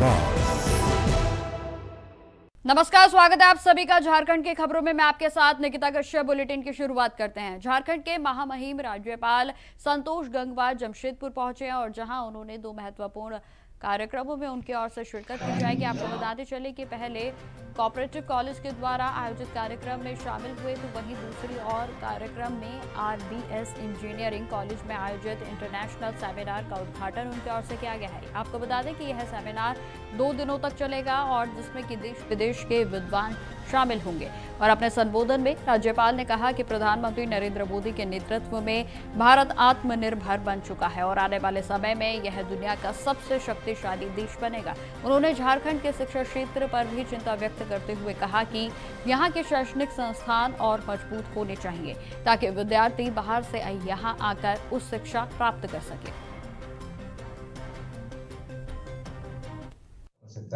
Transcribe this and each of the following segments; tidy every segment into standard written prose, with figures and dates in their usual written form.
आवाज। नमस्कार, स्वागत है आप सभी का झारखंड के खबरों में। मैं आपके साथ निकिता कश्यप। बुलेटिन की शुरुआत करते हैं। झारखंड के महामहिम राज्यपाल संतोष गंगवार जमशेदपुर पहुंचे हैं और जहां उन्होंने दो महत्वपूर्ण कार्यक्रमों में उनकी ओर से शिरकत की जाएगी। आपको बताते चले कि पहले कोऑपरेटिव कॉलेज के द्वारा आयोजित कार्यक्रम में शामिल हुए, तो वहीं दूसरी ओर कार्यक्रम में RBS इंजीनियरिंग कॉलेज में आयोजित इंटरनेशनल सेमिनार का उद्घाटन उनकी ओर से किया गया है। आपको बता दें कि यह सेमिनार 2 दिनों तक चलेगा और जिसमें कि देश विदेश के विद्वान शामिल होंगे। और अपने संबोधन में राज्यपाल ने कहा कि प्रधानमंत्री नरेंद्र मोदी के नेतृत्व में भारत आत्मनिर्भर बन चुका है और आने वाले समय में यह दुनिया का सबसे शक्तिशाली देश बनेगा। उन्होंने झारखंड के शिक्षा क्षेत्र पर भी चिंता व्यक्त करते हुए कहा कि यहाँ के शैक्षणिक संस्थान और मजबूत होने चाहिए ताकि विद्यार्थी बाहर से यहाँ आकर उस शिक्षा प्राप्त कर सके।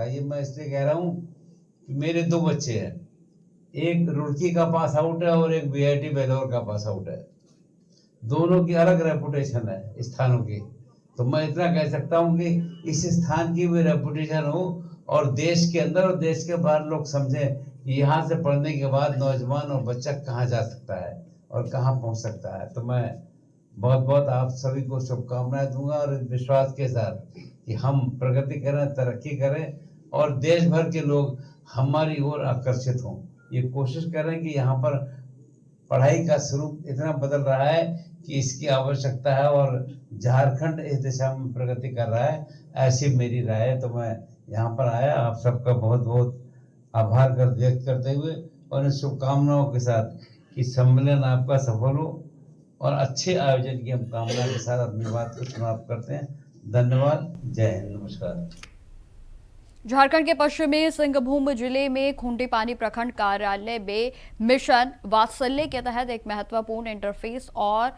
ये मैं इसलिए कह रहा हूँ कि मेरे 2 बच्चे हैं, एक रुड़की का पास आउट है और एक BIT बेलोर का पास आउट है। दोनों की अलग रेपुटेशन है स्थानों की, तो मैं इतना कह सकता हूँ कि इस स्थान की भी रेपुटेशन हो और देश के अंदर और देश के बाहर लोग समझें कि यहाँ से पढ़ने के बाद नौजवान और बच्चा कहाँ जा सकता है और कहाँ पहुँच सकता है। तो मैं बहुत बहुत आप सभी को शुभकामनाएं दूंगा और विश्वास के साथ कि हम प्रगति करें, तरक्की करें और देश भर के लोग हमारी ओर आकर्षित हों। ये कोशिश करें कि यहाँ पर पढ़ाई का स्वरूप इतना बदल रहा है कि इसकी आवश्यकता है और झारखंड इस दिशा में प्रगति कर रहा है, ऐसी मेरी राय है। तो मैं यहाँ पर आया, आप सबका बहुत बहुत आभार व्यक्त करते हुए और इन शुभकामनाओं के साथ कि सम्मेलन आपका सफल हो और अच्छे आयोजन की हम कामना के साथ अपनी बात को समाप्त करते हैं। धन्यवाद। जय हिंद। नमस्कार। झारखंड के पश्चिमी सिंहभूम जिले में खूंटीपानी प्रखंड कार्यालय में मिशन वात्सल्य के तहत एक महत्वपूर्ण इंटरफेस और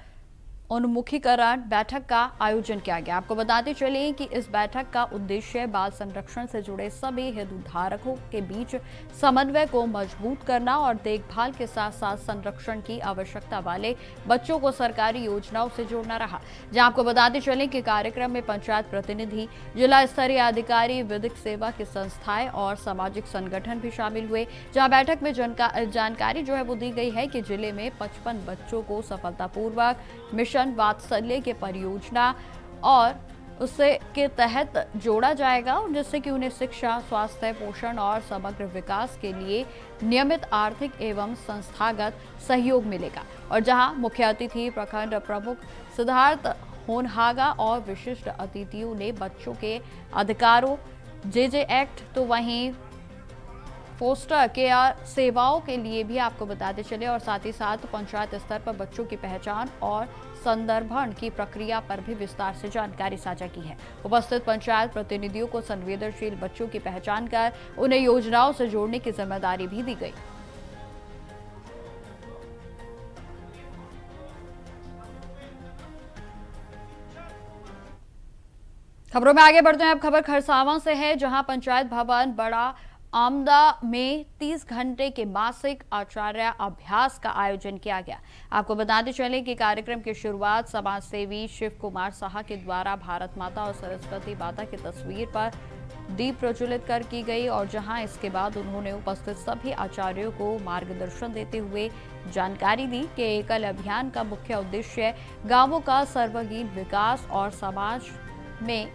उन्मुखीकरण बैठक का आयोजन किया गया। आपको बताते चले कि इस बैठक का उद्देश्य बाल संरक्षण से जुड़े सभी हितधारकों के बीच समन्वय को मजबूत करना और देखभाल के साथ साथ संरक्षण की आवश्यकता वाले बच्चों को सरकारी योजनाओं से जोड़ना रहा। जहां आपको बताते चले कि कार्यक्रम में पंचायत प्रतिनिधि, जिला स्तरीय अधिकारी, विधिक सेवा की संस्थाएं और सामाजिक संगठन भी शामिल हुए। जहां बैठक में जानकारी जो है वो दी गई है कि जिले में 55 बच्चों को सफलतापूर्वक मिशन वात्सल्य के परियोजना और उससे के तहत जोड़ा जाएगा, जिससे कि उन्हें शिक्षा, स्वास्थ्य, पोषण और समग्र विकास के लिए नियमित आर्थिक एवं संस्थागत सहयोग मिलेगा। और जहां मुख्य अतिथि प्रखंड प्रमुख सिद्धार्थ होनहागा और विशिष्ट अतिथियों ने बच्चों के अधिकारों, JJ एक्ट, तो वहीं फोस्टर केयर सेवाओं के लिए भी आपको बताते चले और साथ ही साथ पंचायत स्तर पर बच्चों की पहचान और संदर्भन की प्रक्रिया पर भी विस्तार से जानकारी साझा की है। उपस्थित पंचायत प्रतिनिधियों को संवेदनशील बच्चों की पहचान कर उन्हें योजनाओं से जोड़ने की जिम्मेदारी भी दी गई। खबरों में आगे बढ़ते हैं। अब खबर खरसावां से है, जहां पंचायत भवन बड़ा आमदा में 30 घंटे के मासिक आचार्य अभ्यास का आयोजन किया गया। आपको बताते चले कि कार्यक्रम की शुरुआत समाज सेवी शिव कुमार साहा के द्वारा भारत माता और सरस्वती माता की तस्वीर पर दीप प्रज्वलित कर की गई और जहां इसके बाद उन्होंने उपस्थित सभी आचार्यों को मार्गदर्शन देते हुए जानकारी दी कि एकल अभियान का मुख्य उद्देश्य गांवों का सर्वांगीण विकास और समाज में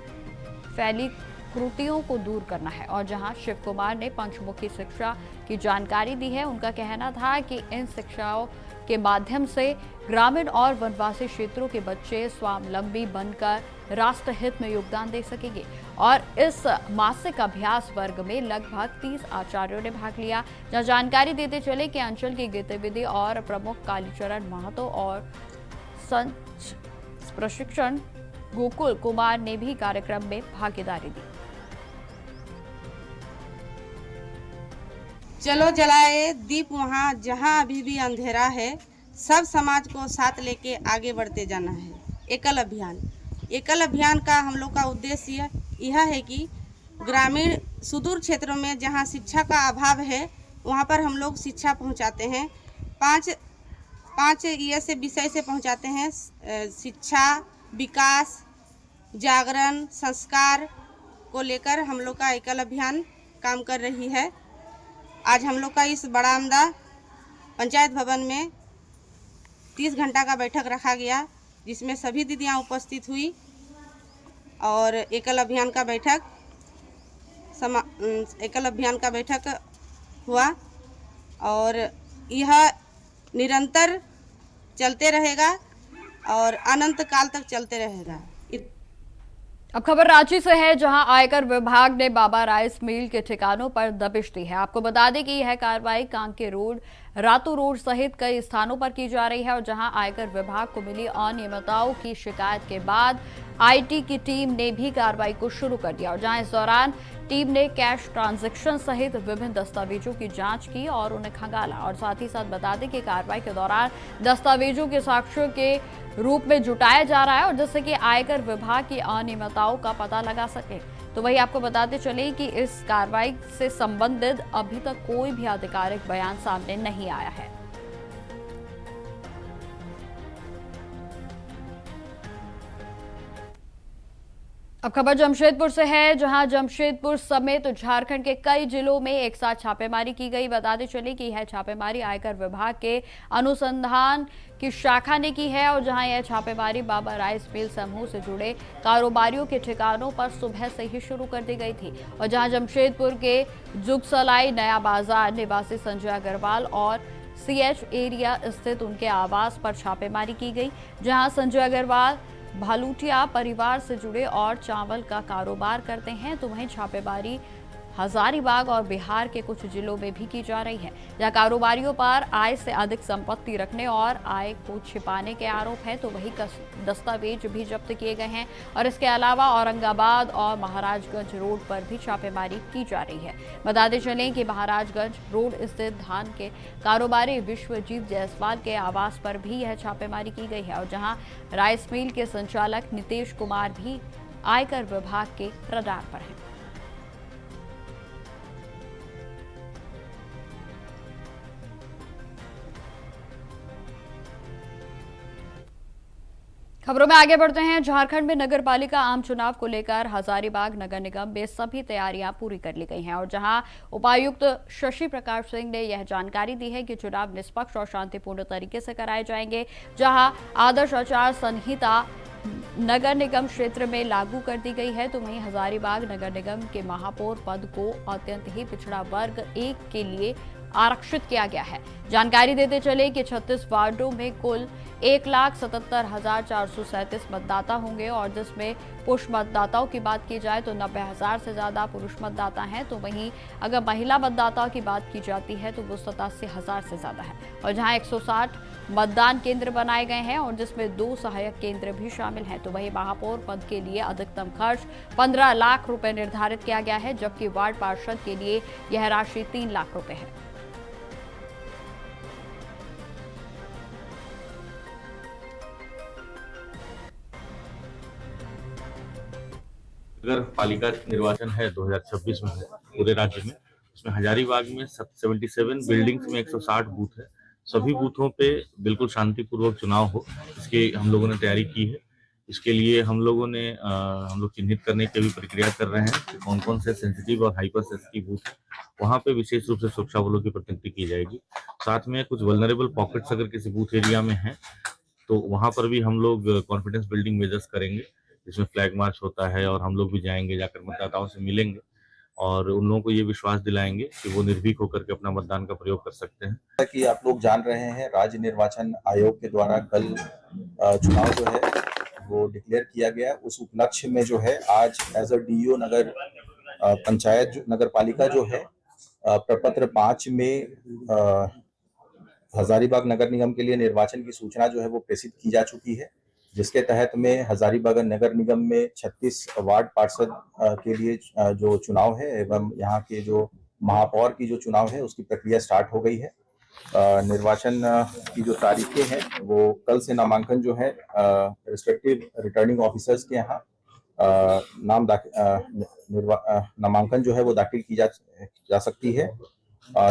फैली त्रुटियों को दूर करना है। और जहां शिव कुमार ने पंचमुखी शिक्षा की जानकारी दी है, उनका कहना था कि इन शिक्षाओं के माध्यम से ग्रामीण और वनवासी क्षेत्रों के बच्चे स्वावलंबी बनकर राष्ट्र हित में योगदान दे सकेंगे। और इस मासिक अभ्यास वर्ग में लगभग 30 आचार्यों ने भाग लिया। जहां जानकारी देते चले कि अंचल की गतिविधि और प्रमुख कालीचरण महतो और संच प्रशिक्षण गोकुल कुमार ने भी कार्यक्रम में भागीदारी दी। चलो जलाए दीप वहाँ जहाँ अभी भी अंधेरा है, सब समाज को साथ लेके आगे बढ़ते जाना है। एकल अभियान का हम लोग का उद्देश्य यह है कि ग्रामीण सुदूर क्षेत्रों में जहाँ शिक्षा का अभाव है, वहाँ पर हम लोग शिक्षा पहुँचाते हैं। पाँच ये से विषय से पहुँचाते हैं: शिक्षा, विकास, जागरण, संस्कार को लेकर हम लोग का एकल अभियान काम कर रही है। आज हम लोग का इस बड़ा आमदा पंचायत भवन में 30 घंटा का बैठक रखा गया, जिसमें सभी दीदियाँ उपस्थित हुई और एकल अभियान का बैठक हुआ और यह निरंतर चलते रहेगा और अनंत काल तक चलते रहेगा। अब खबर रांची से है, जहां आयकर विभाग ने बाबा राइस मिल के ठिकानों पर दबिश दी है। आपको बता दें कि यह कार्रवाई कांके रोड, रातू रोड सहित कई स्थानों पर की जा रही है और जहां आयकर विभाग को मिली अनियमितताओं की शिकायत के बाद आईटी की टीम ने भी कार्रवाई को शुरू कर दिया और जहां इस दौरान टीम ने कैश ट्रांजैक्शन सहित विभिन्न दस्तावेजों की जांच की और उन्हें खंगाला। और साथ ही साथ बता दें कि कार्रवाई के दौरान दस्तावेजों के साक्ष्यों के रूप में जुटाया जा रहा है और जिससे कि आयकर विभाग की अनियमितताओं का पता लगा सके। तो वही आपको बताते चले कि इस कार्रवाई से संबंधित अभी तक कोई भी आधिकारिक बयान सामने नहीं आया है। अब खबर जमशेदपुर से है, जहां जमशेदपुर समेत झारखंड के कई जिलों में एक साथ छापेमारी की गई। बताते चले कि यह छापेमारी आयकर विभाग के अनुसंधान की शाखा ने की है और जहां यह छापेमारी बाबा राइस मिल समूह से जुड़े कारोबारियों के ठिकानों पर सुबह से ही शुरू कर दी गई थी और जहां जमशेदपुर के जुगसलाई नया बाजार निवासी संजय अग्रवाल और सीएच एरिया स्थित उनके आवास पर छापेमारी की गई, जहां संजय अग्रवाल भालूटिया परिवार से जुड़े और चावल का कारोबार करते हैं। तो वहीं छापेमारी हजारीबाग और बिहार के कुछ जिलों में भी की जा रही है, जहां कारोबारियों पर आय से अधिक संपत्ति रखने और आय को छिपाने के आरोप हैं। तो वही दस्तावेज भी जब्त किए गए हैं और इसके अलावा औरंगाबाद और महाराजगंज रोड पर भी छापेमारी की जा रही है। बताते चलें कि महाराजगंज रोड स्थित धान के कारोबारी विश्वजीत जायसवाल के आवास पर भी यह छापेमारी की गई है और जहां राइस मिल के संचालक नीतीश कुमार भी आयकर विभाग के रडार पर हैं। खबरों में आगे बढ़ते हैं। झारखंड में नगर पालिका आम चुनाव को लेकर हजारीबाग नगर निगम में सभी तैयारियां पूरी कर ली गई हैं और जहां उपायुक्त शशि प्रकाश सिंह ने यह जानकारी दी है कि चुनाव निष्पक्ष और शांतिपूर्ण तरीके से कराए जाएंगे, जहां आदर्श आचार संहिता नगर निगम क्षेत्र में लागू कर दी गई है। तो वहीं हजारीबाग नगर निगम के महापौर पद को अत्यंत ही पिछड़ा वर्ग 1 के लिए आरक्षित किया गया है। जानकारी देते चले कि 36 वार्डों में कुल 1,77,437 मतदाता होंगे और जिसमें पुरुष मतदाताओं की बात की जाए तो 90,000 से ज्यादा पुरुष मतदाता हैं। तो वहीं अगर महिला मतदाताओं की बात की जाती है तो वो 87,000 से ज्यादा है और जहां 160 मतदान केंद्र बनाए गए हैं और जिसमें 2 सहायक केंद्र भी शामिल हैं। तो वहीं महापौर पद के लिए अधिकतम खर्च 15 लाख रुपए निर्धारित किया गया है, जबकि वार्ड पार्षद के लिए यह राशि 3 लाख रुपए है। नगर पालिका निर्वाचन है 2026 में है पूरे राज्य में। उसमें हजारीबाग में 77 बिल्डिंग्स में 160 बूथ है। सभी बूथों पे बिल्कुल शांतिपूर्वक चुनाव हो, इसकी हम लोगों ने तैयारी की है। इसके लिए हम लोग चिन्हित करने की भी प्रक्रिया कर रहे हैं कि कौन कौन से सेंसिटिव और हाइपर सेंसिटिव बूथ है, वहाँ पे विशेष रूप से सुरक्षा बलों की प्रतिनियुक्ति की जाएगी। साथ में कुछ वल्नरेबल पॉकेट्स अगर किसी बूथ एरिया में है तो वहाँ पर भी हम लोग कॉन्फिडेंस बिल्डिंग मेजर्स करेंगे, जिसमें फ्लैग मार्च होता है और हम लोग भी जाएंगे, जाकर मतदाताओं से मिलेंगे और उन लोगों को ये विश्वास दिलाएंगे कि वो निर्भीक होकर के अपना मतदान का प्रयोग कर सकते हैं। कि आप लोग जान रहे हैं, राज्य निर्वाचन आयोग के द्वारा कल चुनाव जो है वो डिक्लेयर किया गया। उस उपलक्ष्य में जो है आज एज अ डीईओ नगर पंचायत नगर पालिका जो है प्रपत्र 5 में हजारीबाग नगर निगम के लिए निर्वाचन की सूचना जो है वो प्रेषित की जा चुकी है, जिसके तहत में हजारीबाग नगर निगम में 36 वार्ड पार्षद के लिए जो चुनाव है एवं यहाँ के जो महापौर की जो चुनाव है उसकी प्रक्रिया स्टार्ट हो गई है। निर्वाचन की जो तारीखें हैं वो कल से नामांकन जो है रिस्पेक्टिव रिटर्निंग ऑफिसर्स के यहाँ नामांकन जो है वो दाखिल की जा सकती है।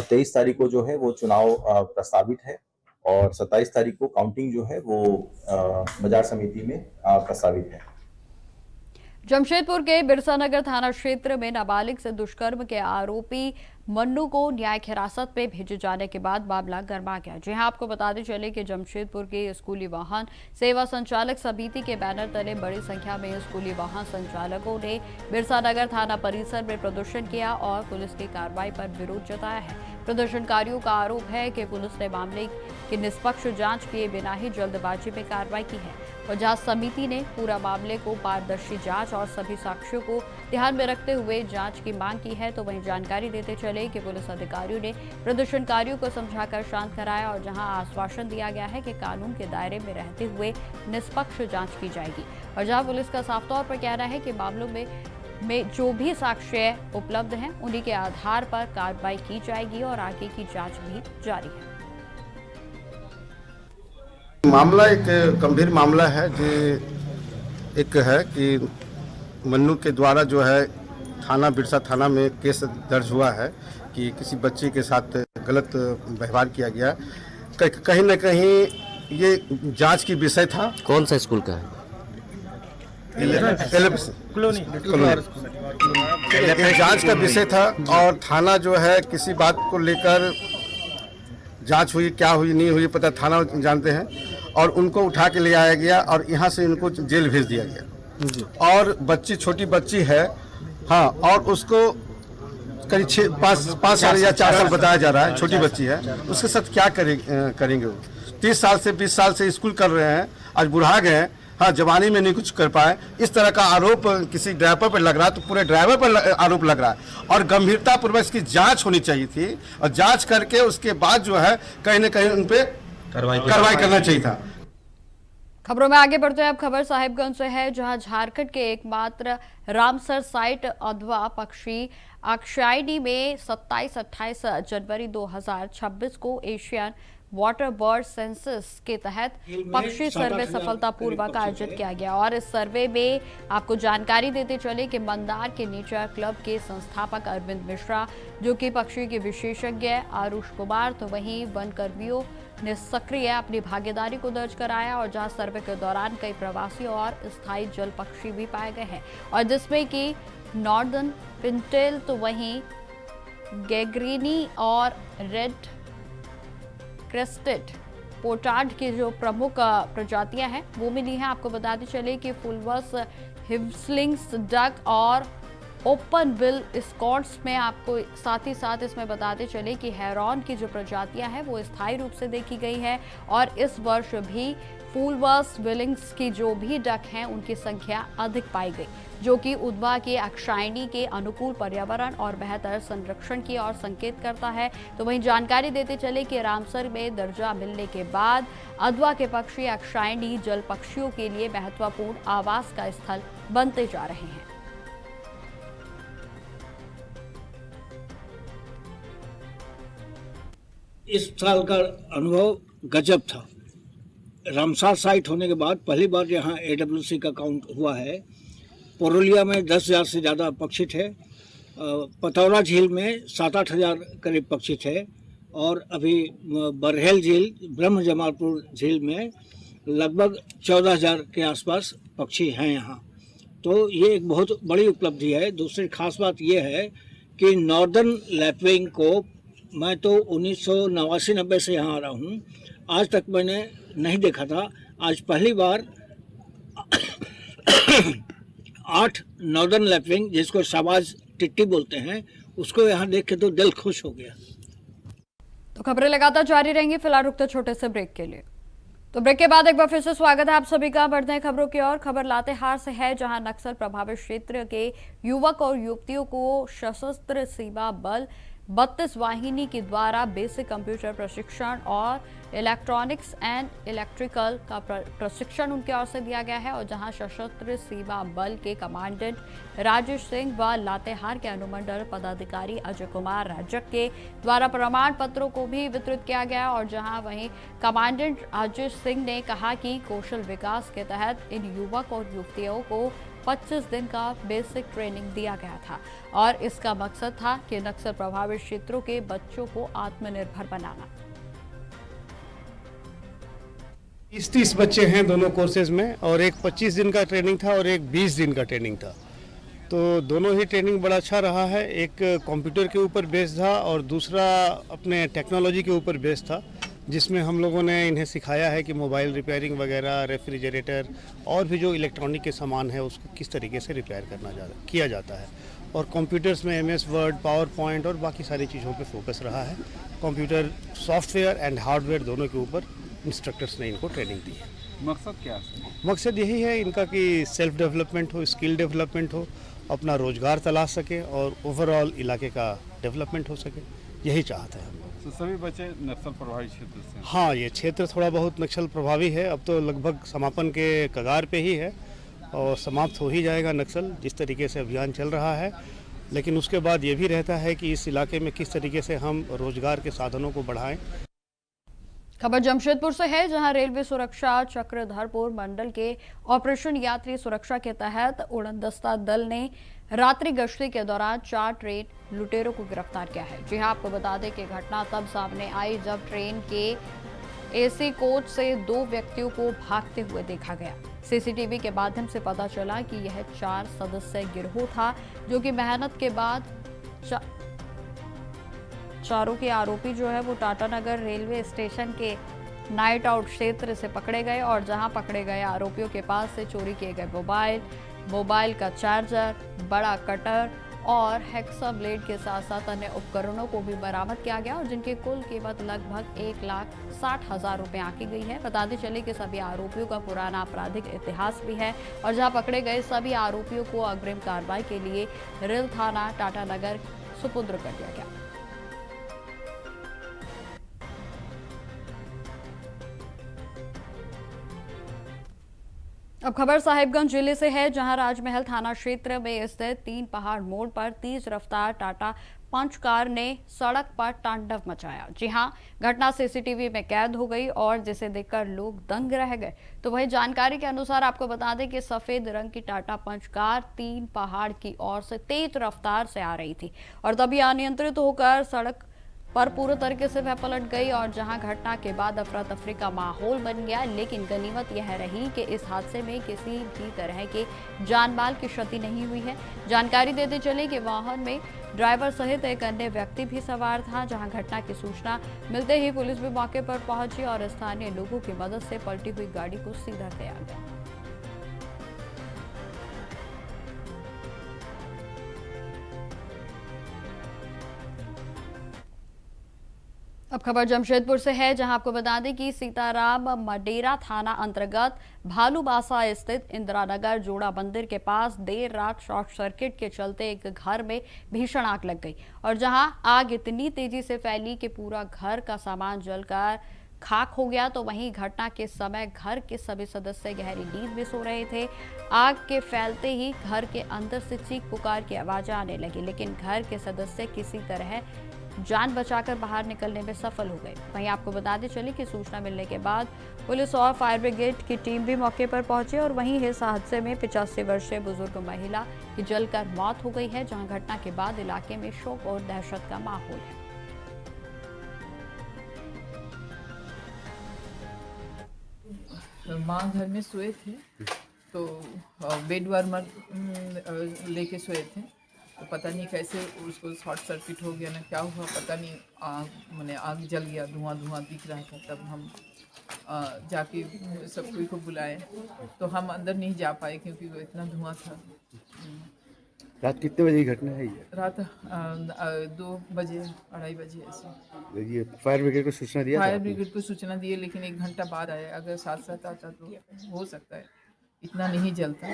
23 तारीख को जो है वो चुनाव प्रस्तावित है और 27 तारीख को काउंटिंग जो है वो बाजार समिति में प्रस्तावित है। जमशेदपुर के बिरसा नगर थाना क्षेत्र में नाबालिग से दुष्कर्म के आरोपी मन्नू को न्यायिक हिरासत में भेजे जाने के बाद मामला गर्मा गया। जी हां, आपको बताते चले कि जमशेदपुर के स्कूली वाहन सेवा संचालक समिति के बैनर तले बड़ी संख्या में स्कूली वाहन संचालकों ने बिरसा नगर थाना परिसर में प्रदर्शन किया और पुलिस की कार्रवाई पर विरोध जताया है। प्रदर्शनकारियों का आरोप है कि पुलिस ने मामले की निष्पक्ष जांच किए बिना ही जल्दबाजी में कार्रवाई की है और जांच समिति ने पूरा मामले को पारदर्शी जांच और सभी साक्ष्यों को ध्यान में रखते हुए जांच की मांग की है। तो वहीं जानकारी देते चले कि पुलिस अधिकारियों ने प्रदर्शनकारियों को समझाकर शांत कराया और जहां आश्वासन दिया गया है कि कानून के दायरे में रहते हुए निष्पक्ष जांच की जाएगी और जहां पुलिस का साफ तौर पर कहना है कि मामलों में जो भी साक्ष्य उपलब्ध हैं उन्हीं के आधार पर कार्रवाई की जाएगी और आगे की जांच भी जारी है। मामला एक गंभीर मामला है जो एक है कि मन्नू के द्वारा जो है थाना बिरसा थाना में केस दर्ज हुआ है कि किसी बच्चे के साथ गलत व्यवहार किया गया। कहीं न कहीं ये जांच की विषय था। कौन सा स्कूल का है? कॉलोनी जांच का विषय था और थाना जो है किसी बात को लेकर जांच हुई, क्या हुई नहीं हुई पता थाना जानते हैं, और उनको उठा के ले आया गया और यहाँ से इनको जेल भेज दिया गया। और बच्ची छोटी बच्ची है, हाँ, और उसको करीब 5 साल या 4 साल बताया जा रहा है, छोटी बच्ची है। उसके साथ क्या करेंगे वो? 30 साल से 20 साल से स्कूल कर रहे हैं, आज बुढ़ा गए, हाँ, जवानी में नहीं कुछ कर पाए। इस तरह का आरोप किसी ड्राइवर पर लग रहा है तो पूरे ड्राइवर पर आरोप लग रहा है और गंभीरता पूर्वक इसकी जांच होनी चाहिए थी और जांच करके उसके बाद जो है कहीं न कहीं उन पे कार्रवाई करना चाहिए था। खबरों में आगे बढ़ते हैं। अब खबर साहिबगंज से है, जहां झारखंड के एकमात्र रामसर साइट अधवा पक्षी अक्षायनी में 27-28 जनवरी 2026 को एशियन वाटर बर्ड सेंसस के तहत पक्षी सर्वे सफलतापूर्वक आयोजित किया गया और इस सर्वे में आपको जानकारी देते चले कि मंदार के नेचर क्लब के संस्थापक अरविंद मिश्रा, जो कि पक्षी के विशेषज्ञ आरुष कुमार, तो वहीं वन कर्मियों ने सक्रिय अपनी भागीदारी को दर्ज कराया और जहां सर्वे के दौरान कई प्रवासी और स्थायी जल पक्षी भी पाए गए हैं और जिसमें कि नॉर्दर्न पिंटेल, तो वहीं गैग्रीनी और रेड क्रेस्टेड पोटार्ड की जो प्रमुख प्रजातियां हैं वो मिली हैं। आपको बताते चले कि फुलवस हिवस्लिंग्स डक और ओपन बिल स्कॉट्स में आपको साथ ही साथ इसमें बताते चले कि हेरॉन की जो प्रजातियां हैं वो स्थायी रूप से देखी गई है और इस वर्ष भी फुलवस विलिंग्स की जो भी डक हैं उनकी संख्या अधिक पाई गई, जो कि उधवा के अक्षायनी के अनुकूल पर्यावरण और बेहतर संरक्षण की ओर संकेत करता है। तो वहीं जानकारी देते चले कि रामसर में दर्जा मिलने के बाद अधवा के पक्षी अक्षायनी जल पक्षियों के लिए महत्वपूर्ण आवास का स्थल बनते जा रहे हैं। इस साल का अनुभव गजब था। रामसर साइट होने के बाद पहली बार यहाँ AWC का काउंट हुआ है। पुरुलिया में 10,000 से ज़्यादा पक्षी थे, पतौरा झील में 7-8 हज़ार करीब पक्षी थे और अभी बरहेल झील, ब्रह्म जमालपुर झील में लगभग 14,000 के आसपास पक्षी हैं यहाँ। तो ये एक बहुत बड़ी उपलब्धि है। दूसरी खास बात ये है कि नॉर्दर्न लैपविंग को मैं तो 1989-90 से यहाँ आ रहा हूँ, आज तक मैंने नहीं देखा था। आज पहली बार 8 नॉर्दर्न लैपविंग, जिसको शाबाज टिट्टी बोलते हैं, उसको यहाँ देख के तो दिल खुश हो गया। तो खबरें लगातार जारी रहेंगी, फिलहाल रुकते छोटे से ब्रेक के लिए। तो ब्रेक के बाद एक बार फिर से स्वागत है आप सभी का। बढ़ते हैं खबरों की ओर। खबर लातेहार से है, जहां नक्सल प्रभावित क्षेत्र के युवक और युवतियों को सशस्त्र सीमा बल 32 वाहिनी के द्वारा बेसिक कंप्यूटर प्रशिक्षण और इलेक्ट्रॉनिक्स एंड इलेक्ट्रिकल का प्रशिक्षण उनकी ओर से दिया गया है और जहां सशस्त्र सीमा बल के कमांडेंट राजेश सिंह व लातेहार के अनुमंडल पदाधिकारी अजय कुमार राजक के द्वारा प्रमाण पत्रों को भी वितरित किया गया और जहां वहीं कमांडेंट राजेश सिंह ने कहा कि कौशल विकास के तहत इन युवक और युवतियों को 25 दिन का बेसिक ट्रेनिंग दिया गया था और इसका मकसद था कि नक्सल प्रभावित क्षेत्रों के बच्चों को आत्मनिर्भर बनाना। 30 बच्चे हैं दोनों कोर्सेज में, और एक 25 दिन का ट्रेनिंग था और एक 20 दिन का ट्रेनिंग था। तो दोनों ही ट्रेनिंग बड़ा अच्छा रहा है। एक कंप्यूटर के ऊपर बेस्ड था और दूसरा अपने टेक्नोलॉजी के ऊपर बेस्ड था, जिसमें हम लोगों ने इन्हें सिखाया है कि मोबाइल रिपेयरिंग वगैरह, रेफ्रिजरेटर और भी जो इलेक्ट्रॉनिक के सामान है उसको किस तरीके से रिपेयर किया जाता है। और कंप्यूटर्स में MS वर्ड, पावर पॉइंट और बाकी सारी चीज़ों पे फोकस रहा है। कंप्यूटर सॉफ्टवेयर एंड हार्डवेयर दोनों के ऊपर इंस्ट्रक्टर्स ने इनको ट्रेनिंग दी है। मकसद क्या है? मकसद यही है इनका कि सेल्फ डेवलपमेंट हो, स्किल डेवलपमेंट हो, अपना रोजगार तलाश सके और ओवरऑल इलाके का डेवलपमेंट हो सके, यही चाहते हैं हम लोग। तो सभी बच्चे नक्सल प्रभावित क्षेत्र से? हाँ, ये क्षेत्र थोड़ा बहुत नक्सल प्रभावी है। अब तो लगभग समापन के कगार पे ही है और समाप्त हो ही जाएगा नक्सल, जिस तरीके से अभियान चल रहा है। लेकिन उसके बाद ये भी रहता है कि इस इलाके में किस तरीके से हम रोजगार के साधनों को बढ़ाएं। खबर जमशेदपुर से है, जहां रेलवे सुरक्षा चक्रधरपुर मंडल के ऑपरेशन यात्री सुरक्षा के तहत उड़नदस्ता दल ने रात्रि गश्ती के दौरान 4 ट्रेन लुटेरों को गिरफ्तार किया है। जी हां, आपको बता दें कि घटना तब सामने आई जब ट्रेन के AC कोच से 2 व्यक्तियों को भागते हुए देखा गया। CCTV के माध्यम से पता चला कि यह 4 सदस्य गिरोह था, जो कि मेहनत के बाद चारों के आरोपी जो है वो टाटानगर रेलवे स्टेशन के नाइट आउट क्षेत्र से पकड़े गए और जहां पकड़े गए आरोपियों के पास से चोरी किए गए मोबाइल का चार्जर, बड़ा कटर और हेक्सा ब्लेड के साथ साथ अन्य उपकरणों को भी बरामद किया गया और जिनकी कुल कीमत लगभग 1,60,000 रुपए आंकी गई है। बताते चले कि सभी आरोपियों का पुराना आपराधिक इतिहास भी है और जहां पकड़े गए सभी आरोपियों को अग्रिम कार्रवाई के लिए रेल थाना टाटानगर सुपुर्द कर दिया गया। अब खबर साहिबगंज जिले से है, जहां राजमहल थाना क्षेत्र में स्थित 3 पहाड़ मोड़ पर तेज रफ्तार टाटा पंच कार ने सड़क पर तांडव मचाया। जी हां, घटना CCTV में कैद हो गई और जिसे देखकर लोग दंग रह गए। तो वही जानकारी के अनुसार आपको बता दें कि सफेद रंग की टाटा पंच कार 3 पहाड़ की ओर से तेज रफ्तार से आ रही थी और तभी अनियंत्रित होकर सड़क पर पूरे तरीके से वह पलट गई और जहां घटना के बाद अफरा तफरी का माहौल बन गया। लेकिन गनीमत यह रही कि इस हादसे में किसी भी तरह के जान माल की क्षति नहीं हुई है। जानकारी देते चले कि वाहन में ड्राइवर सहित एक अन्य व्यक्ति भी सवार था। जहां घटना की सूचना मिलते ही पुलिस भी मौके पर पहुंची और स्थानीय लोगों की मदद से पलटी हुई गाड़ी को सीधा किया गया। अब खबर जमशेदपुर से है, जहां आपको बता दें कि सीताराम मडेरा थाना अंतर्गत भालूबासा स्थित इंदिरानगर जोड़ा मंदिर के पास देर रात शॉर्ट सर्किट के चलते एक घर में भीषण आग लग गई और जहां आग इतनी तेजी से फैली कि पूरा घर का सामान जलकर खाक हो गया। तो वहीं घटना के समय घर के सभी सदस्य गहरी नींद में सो रहे थे। आग के फैलते ही घर के अंदर से चीख पुकार की आवाजें आने लगी, लेकिन घर के सदस्य किसी तरह जान बचाकर बाहर निकलने में सफल हो गए। वहीं आपको बताते चले कि सूचना मिलने के बाद पुलिस और फायर ब्रिगेड की टीम भी मौके पर पहुंची और वहीं इस हादसे में 85 वर्षीय बुजुर्ग महिला की जलकर मौत हो गई है, जहां घटना के बाद इलाके में शोक और दहशत का माहौल है। माँ घर में सोए थे तो बेड वार्मर लेके सोए थे, तो पता नहीं कैसे उसको शॉर्ट सर्किट हो गया ना क्या हुआ पता नहीं, आग जल गया, धुआं दिख रहा था। तब हम जाके सब कोई को बुलाए तो हम अंदर नहीं जा पाए क्योंकि वो इतना धुआं था। रात कितने बजे की घटना है ये? रात 2 बजे 2:30 बजे ऐसे। ये फायर ब्रिगेड को सूचना दिया? फायर ब्रिगेड को सूचना दिए, लेकिन 1 घंटा बाद आया। अगर साथ आता तो हो सकता है, इतना नहीं जलता।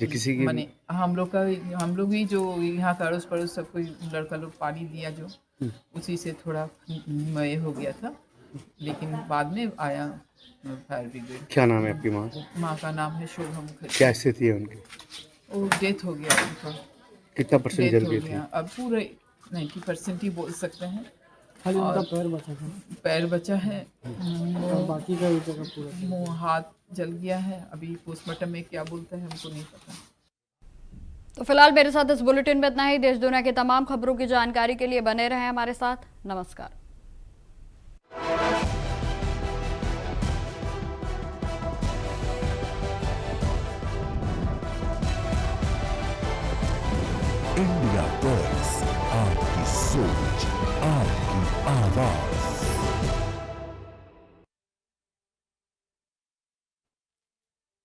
किसी की माने हम लोग ही जो यहाँ का अड़ोस पड़ोस सब कोई लड़का लोग पानी दिया जो उसी से थोड़ा मय हो गया था, लेकिन बाद में आया फायर ब्रिगेड। क्या नाम है आपकी माँ? माँ का नाम है शोभा मुखर्जी। क्या स्थिति है उनकी? वो डेथ हो गया उनका। कितना परसेंट जल गई थी? अब पूरे 90% ही बोल सकते हैं। खाली उनका पैर बचा था। पैर बचा है, बाकी का भी जगह पूरा मुँह हाथ जल गया है। अभी पोस्टमार्टम में क्या बोलते हैं हमको नहीं पता। तो फिलहाल मेरे साथ इस बुलेटिन में इतना ही। देश दुनिया की तमाम खबरों की जानकारी के लिए बने रहें हमारे साथ। नमस्कार। इंडिया बस, आपकी सोच, आपकी आवाज।